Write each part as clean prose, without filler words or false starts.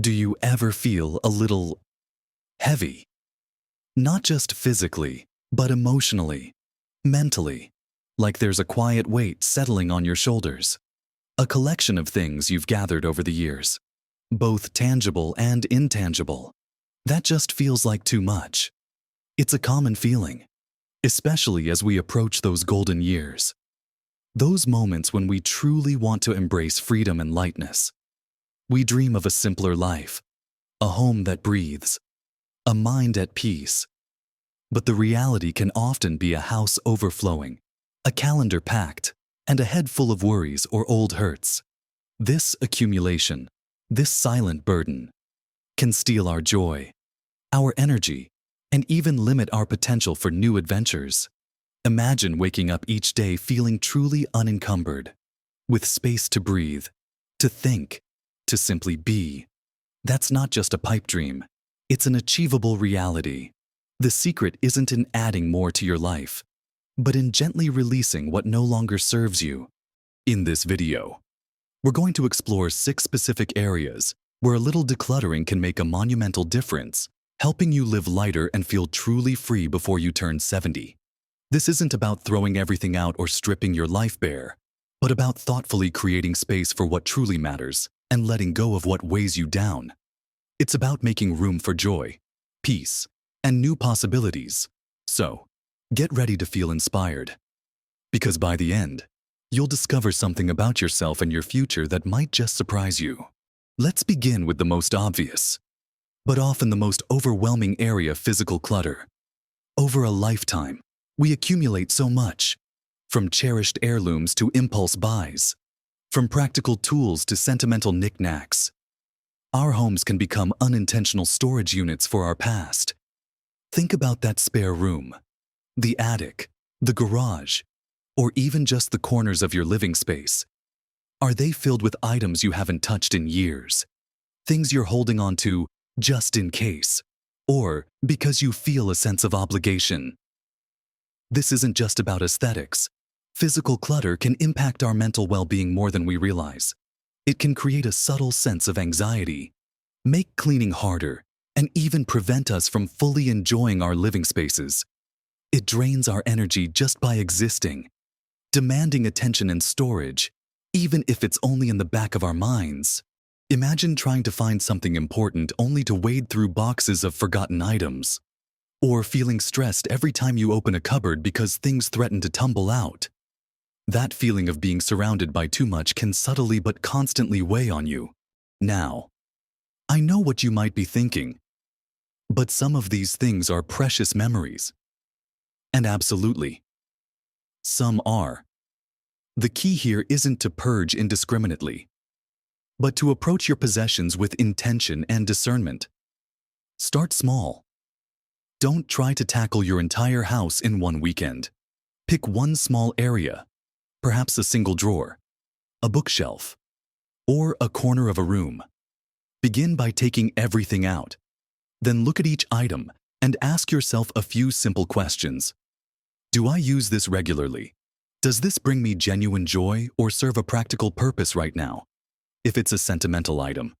Do you ever feel a little heavy? Not just physically, but emotionally, mentally, like there's a quiet weight settling on your shoulders. A collection of things you've gathered over the years, both tangible and intangible. That just feels like too much. It's a common feeling, especially as we approach those golden years. Those moments when we truly want to embrace freedom and lightness. We dream of a simpler life, a home that breathes, a mind at peace. But the reality can often be a house overflowing, a calendar packed, and a head full of worries or old hurts. This accumulation, this silent burden, can steal our joy, our energy, and even limit our potential for new adventures. Imagine waking up each day feeling truly unencumbered, with space to breathe, to think, to simply be. That's not just a pipe dream, it's an achievable reality. The secret isn't in adding more to your life, but in gently releasing what no longer serves you. In this video, we're going to explore 6 specific areas where a little decluttering can make a monumental difference, helping you live lighter and feel truly free before you turn 70. This isn't about throwing everything out or stripping your life bare, but about thoughtfully creating space for what truly matters and letting go of what weighs you down. It's about making room for joy, peace, and new possibilities. So, get ready to feel inspired. Because by the end, you'll discover something about yourself and your future that might just surprise you. Let's begin with the most obvious, but often the most overwhelming area: physical clutter. Over a lifetime, we accumulate so much, from cherished heirlooms to impulse buys, from practical tools to sentimental knickknacks. Our homes can become unintentional storage units for our past. Think about that spare room, the attic, the garage, or even just the corners of your living space. Are they filled with items you haven't touched in years? Things you're holding on to just in case, or because you feel a sense of obligation? This isn't just about aesthetics. Physical clutter can impact our mental well-being more than we realize. It can create a subtle sense of anxiety, make cleaning harder, and even prevent us from fully enjoying our living spaces. It drains our energy just by existing, demanding attention and storage, even if it's only in the back of our minds. Imagine trying to find something important only to wade through boxes of forgotten items, or feeling stressed every time you open a cupboard because things threaten to tumble out. That feeling of being surrounded by too much can subtly but constantly weigh on you. Now, I know what you might be thinking, but some of these things are precious memories. And absolutely, some are. The key here isn't to purge indiscriminately, but to approach your possessions with intention and discernment. Start small. Don't try to tackle your entire house in one weekend. Pick one small area, perhaps a single drawer, a bookshelf, or a corner of a room. Begin by taking everything out. Then look at each item and ask yourself a few simple questions. Do I use this regularly? Does this bring me genuine joy or serve a practical purpose right now? If it's a sentimental item,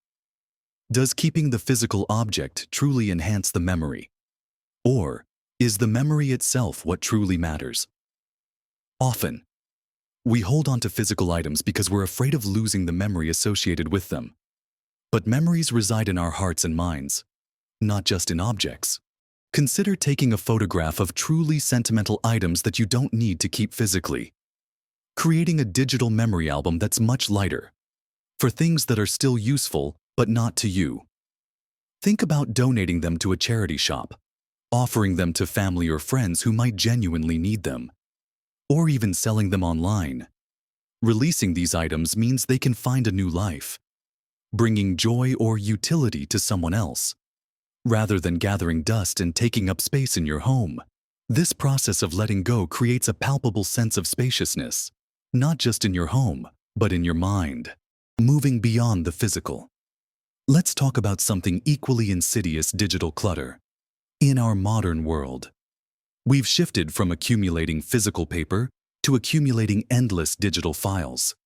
does keeping the physical object truly enhance the memory? Or is the memory itself what truly matters? Often, we hold on to physical items because we're afraid of losing the memory associated with them. But memories reside in our hearts and minds, not just in objects. Consider taking a photograph of truly sentimental items that you don't need to keep physically. Creating a digital memory album that's much lighter, for things that are still useful but not to you. Think about donating them to a charity shop, offering them to family or friends who might genuinely need them, or even selling them online. Releasing these items means they can find a new life, bringing joy or utility to someone else, rather than gathering dust and taking up space in your home. This process of letting go creates a palpable sense of spaciousness, not just in your home, but in your mind, moving beyond the physical. Let's talk about something equally insidious: digital clutter. In our modern world, we've shifted from accumulating physical paper to accumulating endless digital files.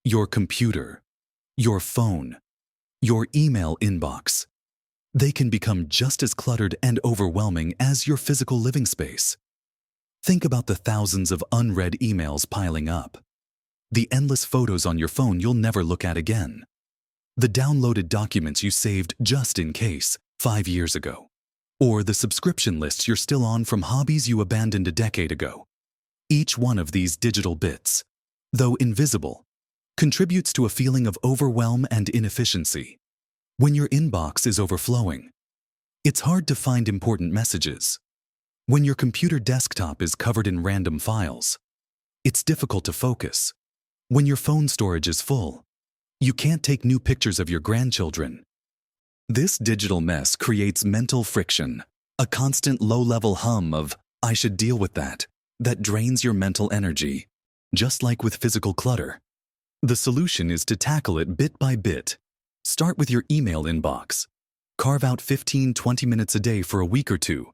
Your computer, your phone, Your email inbox. They can become just as cluttered and overwhelming as your physical living space. Think about the thousands of unread emails piling up, the endless photos on your phone you'll never look at again, the downloaded documents you saved just in case 5 years ago, or the subscription lists you're still on from hobbies you abandoned a decade ago. Each one of these digital bits, though invisible, contributes to a feeling of overwhelm and inefficiency. When your inbox is overflowing, it's hard to find important messages. When your computer desktop is covered in random files, it's difficult to focus. When your phone storage is full, you can't take new pictures of your grandchildren. This digital mess creates mental friction, a constant low-level hum of, "I should deal with that," that drains your mental energy, just like with physical clutter. The solution is to tackle it bit by bit. Start with your email inbox. Carve out 15-20 minutes a day for a week or two,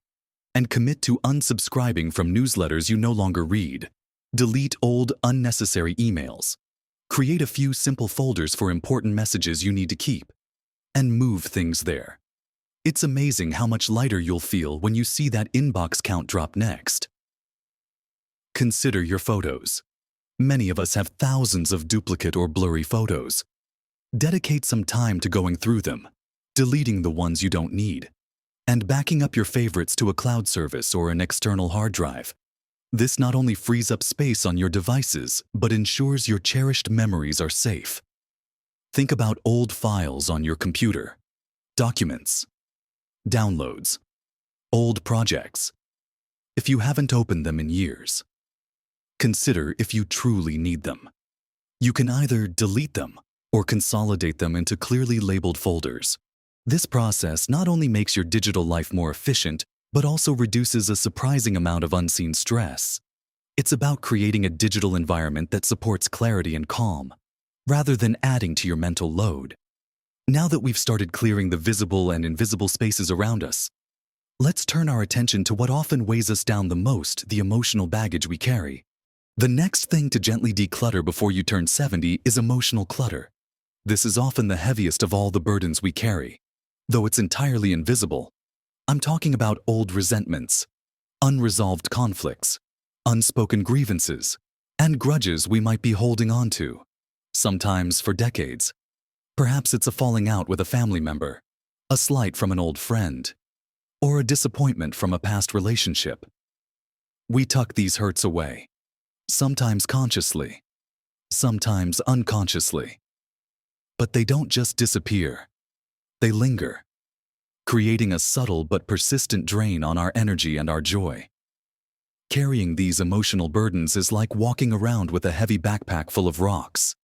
and commit to unsubscribing from newsletters you no longer read. Delete old, unnecessary emails. Create a few simple folders for important messages you need to keep, and move things there. It's amazing how much lighter you'll feel when you see that inbox count drop next. Consider your photos. Many of us have thousands of duplicate or blurry photos. Dedicate some time to going through them, deleting the ones you don't need, and backing up your favorites to a cloud service or an external hard drive. This not only frees up space on your devices, but ensures your cherished memories are safe. Think about old files on your computer, documents, downloads, old projects. If you haven't opened them in years, consider if you truly need them. You can either delete them or consolidate them into clearly labeled folders. This process not only makes your digital life more efficient, but also reduces a surprising amount of unseen stress. It's about creating a digital environment that supports clarity and calm, rather than adding to your mental load. Now that we've started clearing the visible and invisible spaces around us, let's turn our attention to what often weighs us down the most, the emotional baggage we carry. The next thing to gently declutter before you turn 70 is emotional clutter. This is often the heaviest of all the burdens we carry, though it's entirely invisible. I'm talking about old resentments, unresolved conflicts, unspoken grievances, and grudges we might be holding on to, sometimes for decades. Perhaps it's a falling out with a family member, a slight from an old friend, or a disappointment from a past relationship. We tuck these hurts away, sometimes consciously, sometimes unconsciously. But they don't just disappear. They linger, creating a subtle but persistent drain on our energy and our joy. Carrying these emotional burdens is like walking around with a heavy backpack full of rocks.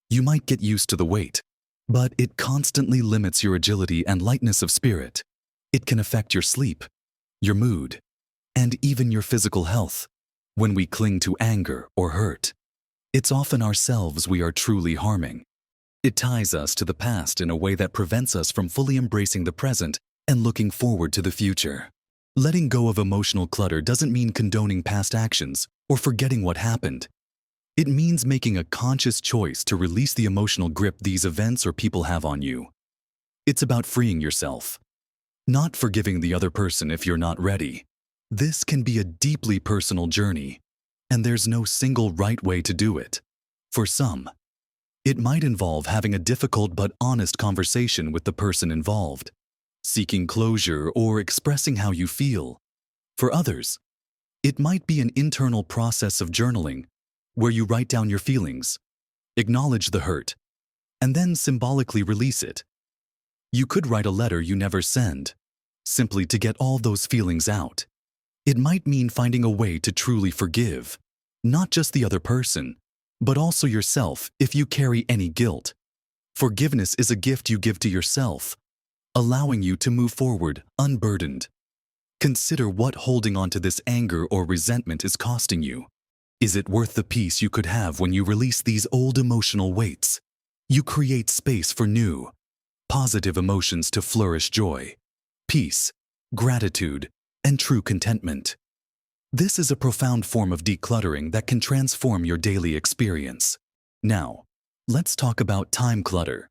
You might get used to the weight, but it constantly limits your agility and lightness of spirit. It can affect your sleep, your mood, and even your physical health. When we cling to anger or hurt, it's often ourselves we are truly harming. It ties us to the past in a way that prevents us from fully embracing the present and looking forward to the future. Letting go of emotional clutter doesn't mean condoning past actions or forgetting what happened. It means making a conscious choice to release the emotional grip these events or people have on you. It's about freeing yourself, not forgiving the other person if you're not ready. This can be a deeply personal journey, and there's no single right way to do it. For some, it might involve having a difficult but honest conversation with the person involved, seeking closure or expressing how you feel. For others, it might be an internal process of journaling, where you write down your feelings, acknowledge the hurt, and then symbolically release it. You could write a letter you never send, simply to get all those feelings out. It might mean finding a way to truly forgive, not just the other person, but also yourself if you carry any guilt. Forgiveness is a gift you give to yourself, allowing you to move forward unburdened. Consider what holding on to this anger or resentment is costing you. Is it worth the peace you could have when you release these old emotional weights? You create space for new, positive emotions to flourish: joy, peace, gratitude, and true contentment. This is a profound form of decluttering that can transform your daily experience. Now, let's talk about time clutter.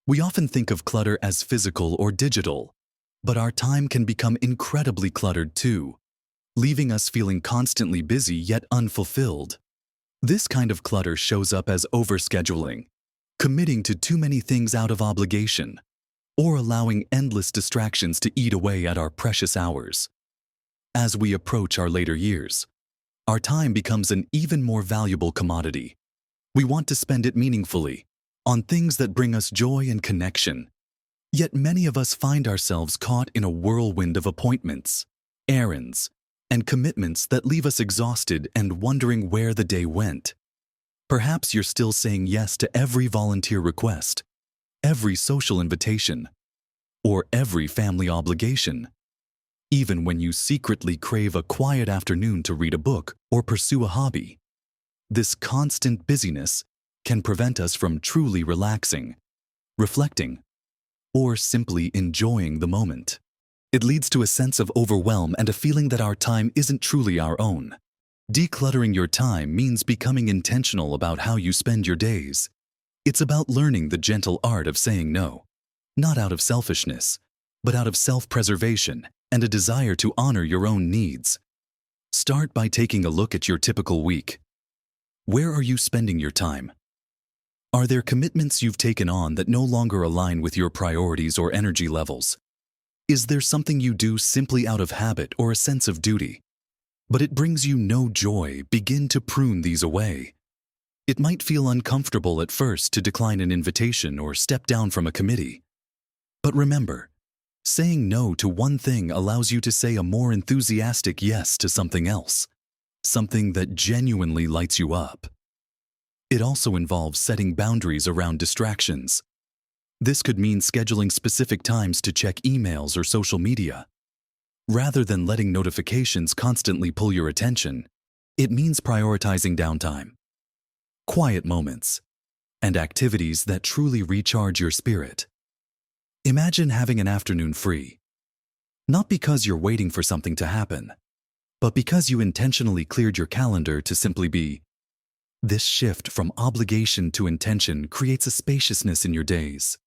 We often think of clutter as physical or digital, but our time can become incredibly cluttered too, leaving us feeling constantly busy yet unfulfilled. This kind of clutter shows up as overscheduling, committing to too many things out of obligation, or allowing endless distractions to eat away at our precious hours. As we approach our later years, our time becomes an even more valuable commodity. We want to spend it meaningfully, on things that bring us joy and connection. Yet many of us find ourselves caught in a whirlwind of appointments, errands, and commitments that leave us exhausted and wondering where the day went. Perhaps you're still saying yes to every volunteer request, every social invitation, or every family obligation, even when you secretly crave a quiet afternoon to read a book or pursue a hobby. This constant busyness can prevent us from truly relaxing, reflecting, or simply enjoying the moment. It leads to a sense of overwhelm and a feeling that our time isn't truly our own. Decluttering your time means becoming intentional about how you spend your days. It's about learning the gentle art of saying no, not out of selfishness, but out of self-preservation and a desire to honor your own needs. Start by taking a look at your typical week. Where are you spending your time? Are there commitments you've taken on that no longer align with your priorities or energy levels? Is there something you do simply out of habit or a sense of duty, but it brings you no joy? Begin to prune these away. It might feel uncomfortable at first to decline an invitation or step down from a committee. But remember, saying no to one thing allows you to say a more enthusiastic yes to something else, something that genuinely lights you up. It also involves setting boundaries around distractions. This could mean scheduling specific times to check emails or social media. Rather than letting notifications constantly pull your attention, it means prioritizing downtime, quiet moments, and activities that truly recharge your spirit. Imagine having an afternoon free, not because you're waiting for something to happen, but because you intentionally cleared your calendar to simply be. This shift from obligation to intention creates a spaciousness in your days,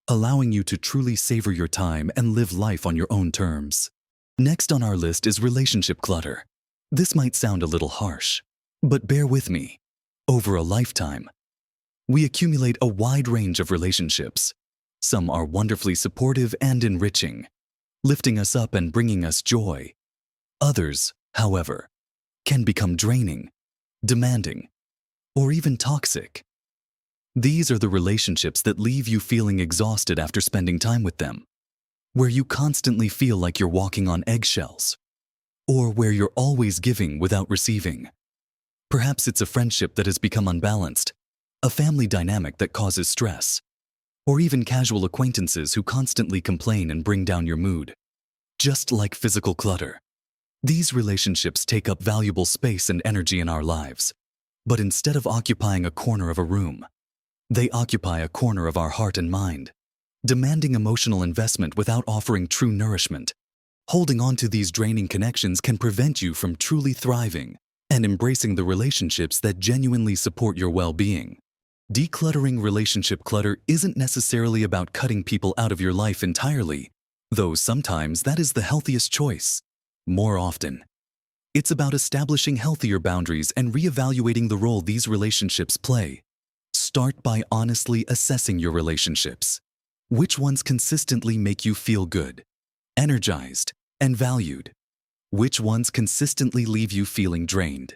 allowing you to truly savor your time and live life on your own terms. Next on our list is relationship clutter. This might sound a little harsh, but bear with me. Over a lifetime, we accumulate a wide range of relationships. Some are wonderfully supportive and enriching, lifting us up and bringing us joy. Others, however, can become draining, demanding, or even toxic. These are the relationships that leave you feeling exhausted after spending time with them, where you constantly feel like you're walking on eggshells, or where you're always giving without receiving. Perhaps it's a friendship that has become unbalanced, a family dynamic that causes stress, or even casual acquaintances who constantly complain and bring down your mood. Just like physical clutter, these relationships take up valuable space and energy in our lives, but instead of occupying a corner of a room, they occupy a corner of our heart and mind, demanding emotional investment without offering true nourishment. Holding on to these draining connections can prevent you from truly thriving and embracing the relationships that genuinely support your well-being. Decluttering relationship clutter isn't necessarily about cutting people out of your life entirely, though sometimes that is the healthiest choice. More often, it's about establishing healthier boundaries and reevaluating the role these relationships play. Start by honestly assessing your relationships. Which ones consistently make you feel good, energized, and valued? Which ones consistently leave you feeling drained,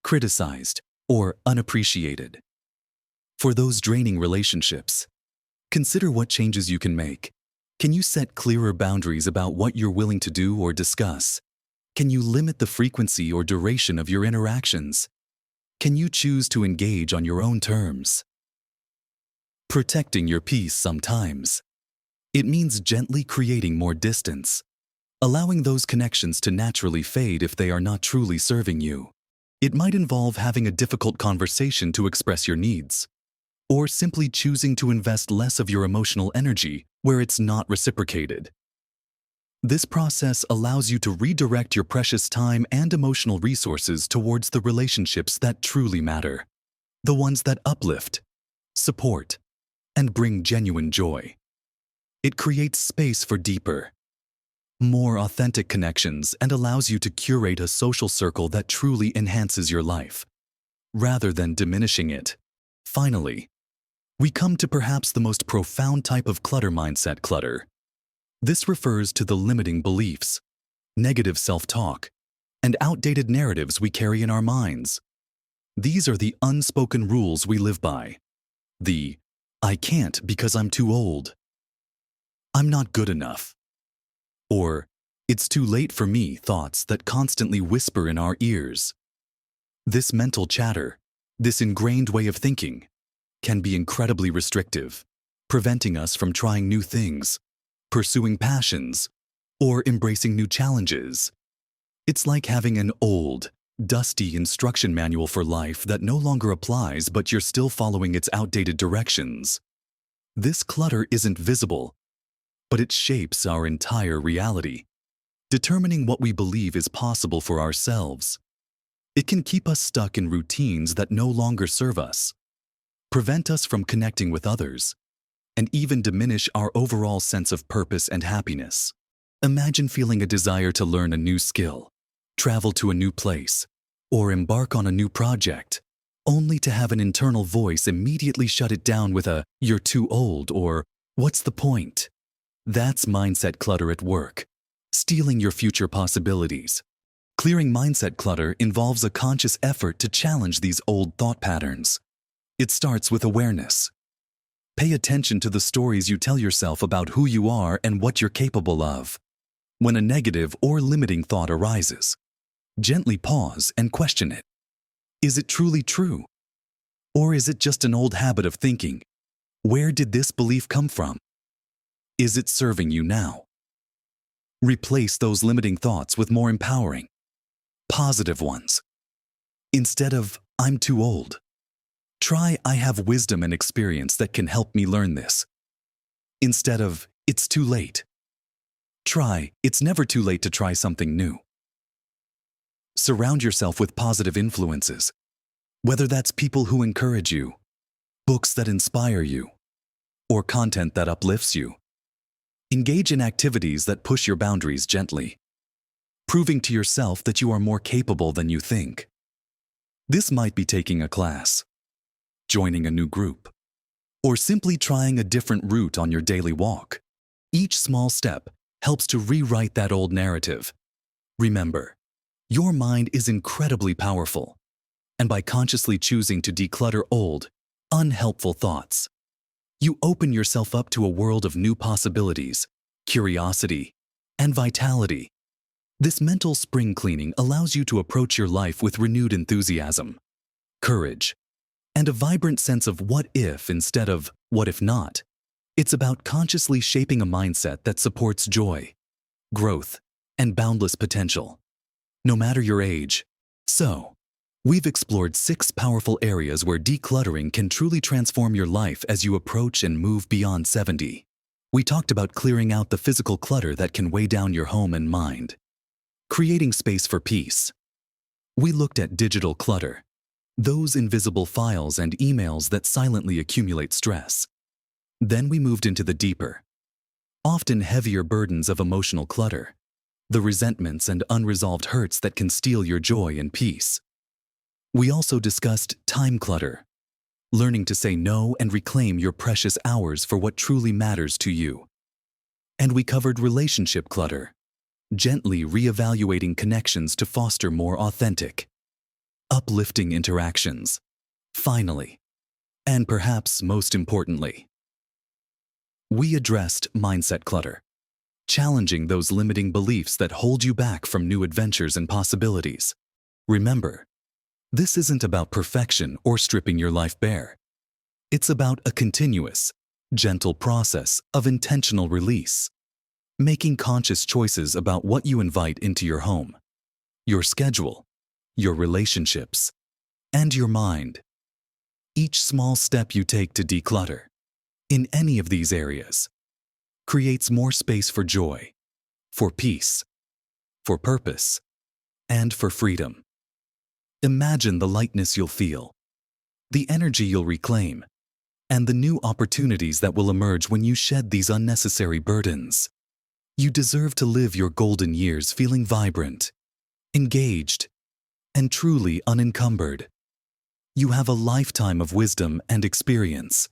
criticized, or unappreciated? For those draining relationships, consider what changes you can make. Can you set clearer boundaries about what you're willing to do or discuss? Can you limit the frequency or duration of your interactions? Can you choose to engage on your own terms? Protecting your peace sometimes. It means gently creating more distance, allowing those connections to naturally fade if they are not truly serving you. It might involve having a difficult conversation to express your needs, or simply choosing to invest less of your emotional energy where it's not reciprocated. This process allows you to redirect your precious time and emotional resources towards the relationships that truly matter, the ones that uplift, support, and bring genuine joy. It creates space for deeper, more authentic connections and allows you to curate a social circle that truly enhances your life, rather than diminishing it. Finally, we come to perhaps the most profound type of clutter mindset: clutter. This refers to the limiting beliefs, negative self-talk, and outdated narratives we carry in our minds. These are the unspoken rules we live by. The "I can't because I'm too old," "I'm not good enough," or "it's too late for me" thoughts that constantly whisper in our ears. This mental chatter, this ingrained way of thinking, can be incredibly restrictive, preventing us from trying new things, pursuing passions, or embracing new challenges. It's like having an old, dusty instruction manual for life that no longer applies, but you're still following its outdated directions. This clutter isn't visible, but it shapes our entire reality, determining what we believe is possible for ourselves. It can keep us stuck in routines that no longer serve us, prevent us from connecting with others, and even diminish our overall sense of purpose and happiness. Imagine feeling a desire to learn a new skill, travel to a new place, or embark on a new project, only to have an internal voice immediately shut it down with a "you're too old" or "what's the point?" That's mindset clutter at work, stealing your future possibilities. Clearing mindset clutter involves a conscious effort to challenge these old thought patterns. It starts with awareness. Pay attention to the stories you tell yourself about who you are and what you're capable of. When a negative or limiting thought arises, gently pause and question it. Is it truly true? Or is it just an old habit of thinking? Where did this belief come from? Is it serving you now? Replace those limiting thoughts with more empowering, positive ones. Instead of "I'm too old," try "I have wisdom and experience that can help me learn this." Instead of "it's too late," try "it's never too late to try something new." Surround yourself with positive influences, whether that's people who encourage you, books that inspire you, or content that uplifts you. Engage in activities that push your boundaries gently, proving to yourself that you are more capable than you think. This might be taking a class, joining a new group, or simply trying a different route on your daily walk. Each small step helps to rewrite that old narrative. Remember, your mind is incredibly powerful, and by consciously choosing to declutter old, unhelpful thoughts, you open yourself up to a world of new possibilities, curiosity, and vitality. This mental spring cleaning allows you to approach your life with renewed enthusiasm, courage, and a vibrant sense of what if instead of what if not. It's about consciously shaping a mindset that supports joy, growth, and boundless potential, no matter your age. So, we've explored 6 powerful areas where decluttering can truly transform your life as you approach and move beyond 70. We talked about clearing out the physical clutter that can weigh down your home and mind, creating space for peace. We looked at digital clutter, those invisible files and emails that silently accumulate stress. Then we moved into the deeper, often heavier burdens of emotional clutter, the resentments and unresolved hurts that can steal your joy and peace. We also discussed time clutter, learning to say no and reclaim your precious hours for what truly matters to you. And we covered relationship clutter, gently reevaluating connections to foster more authentic, uplifting interactions. Finally, and perhaps most importantly, we addressed mindset clutter, challenging those limiting beliefs that hold you back from new adventures and possibilities. Remember, this isn't about perfection or stripping your life bare. It's about a continuous, gentle process of intentional release, making conscious choices about what you invite into your home, your schedule, your relationships, and your mind. Each small step you take to declutter, in any of these areas, creates more space for joy, for peace, for purpose, and for freedom. Imagine the lightness you'll feel, the energy you'll reclaim, and the new opportunities that will emerge when you shed these unnecessary burdens. You deserve to live your golden years feeling vibrant, engaged, and truly unencumbered. You have a lifetime of wisdom and experience,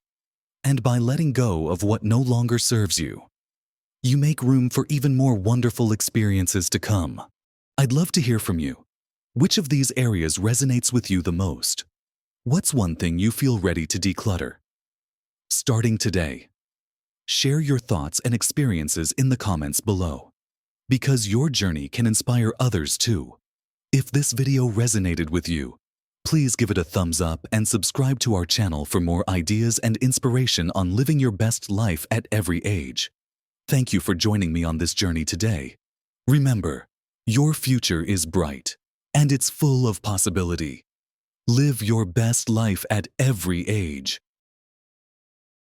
and by letting go of what no longer serves you, you make room for even more wonderful experiences to come. I'd love to hear from you. Which of these areas resonates with you the most? What's one thing you feel ready to declutter? Starting today, share your thoughts and experiences in the comments below, because your journey can inspire others too. If this video resonated with you, please give it a thumbs up and subscribe to our channel for more ideas and inspiration on living your best life at every age. Thank you for joining me on this journey today. Remember, your future is bright, and it's full of possibility. Live your best life at every age.